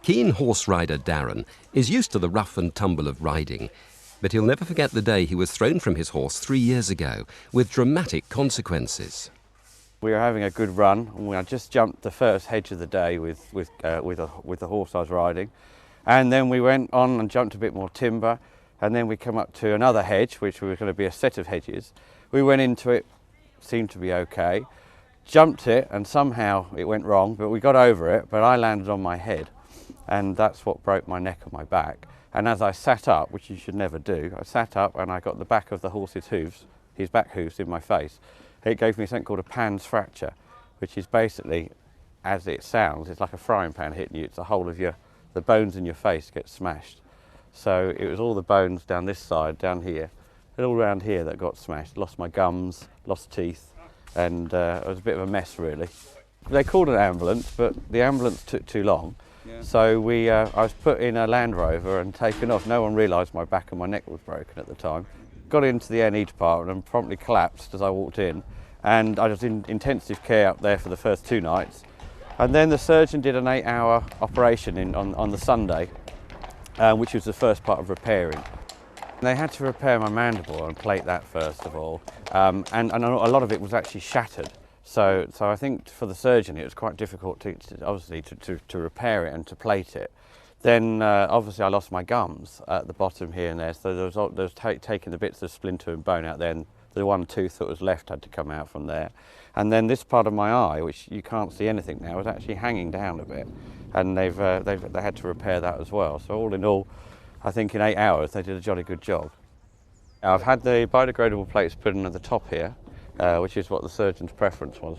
Keen horse rider Darren is used to the rough and tumble of riding, but he'll never forget the day he was thrown from his horse 3 years ago, with dramatic consequences. We were having a good run, and I just jumped the first hedge of the day with the horse I was riding, and then we went on and jumped a bit more timber, and then we come up to another hedge, which was going to be a set of hedges. We went into it, seemed to be okay, jumped it, and somehow it went wrong, but we got over it, but I landed on my head, and that's what broke my neck and my back. And as I sat up, which you should never do, I sat up and I got the back of the horse's hooves, his back hooves, in my face. It gave me something called a Pan's fracture, which is basically, as it sounds, it's like a frying pan hitting you. It's the whole of the bones in your face get smashed. So it was all the bones down this side, down here, and all around here that got smashed. Lost my gums, lost teeth, and it was a bit of a mess really. They called an ambulance, but the ambulance took too long. Yeah. So I was put in a Land Rover and taken off. No one realised my back and my neck was broken at the time. Got into the A&E department and promptly collapsed as I walked in, and I was in intensive care up there for the first 2 nights. And then the surgeon did an 8-hour operation on the Sunday, which was the first part of repairing. They had to repair my mandible and plate that first of all, and a lot of it was actually shattered. So I think for the surgeon it was quite difficult to repair it and to plate it. Then obviously I lost my gums at the bottom here and there, so there was taking the bits of splinter and bone out there, and the one tooth that was left had to come out from there. And then this part of my eye, which you can't see anything now, was actually hanging down a bit, and they had to repair that as well. So all in all, I think in 8 hours they did a jolly good job. I've had the biodegradable plates put in at the top here, which is what the surgeon's preference was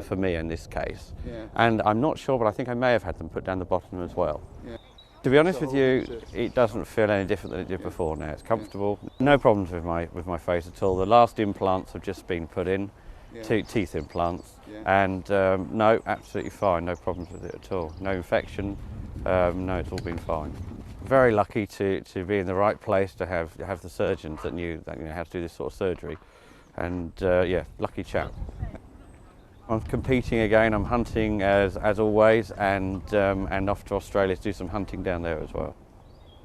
for me in this case. Yeah. And I'm not sure, but I think I may have had them put down the bottom as well. Yeah. To be honest with you, it doesn't feel any different than it did before now. It's comfortable. No problems with my face at all. The last implants have just been put in, teeth implants, and no, absolutely fine. No problems with it at all. No infection. No, it's all been fine. Very lucky to be in the right place, to have the surgeons that knew how to do this sort of surgery, and yeah, lucky chap. I'm competing again. I'm hunting as always, and off to Australia to do some hunting down there as well.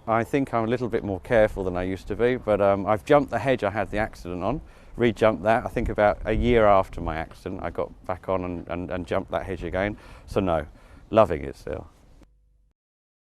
I think I'm a little bit more careful than I used to be, but I've jumped the hedge I had the accident on, re-jumped that. I think about a year after my accident I got back on and jumped that hedge again. So no, loving it still.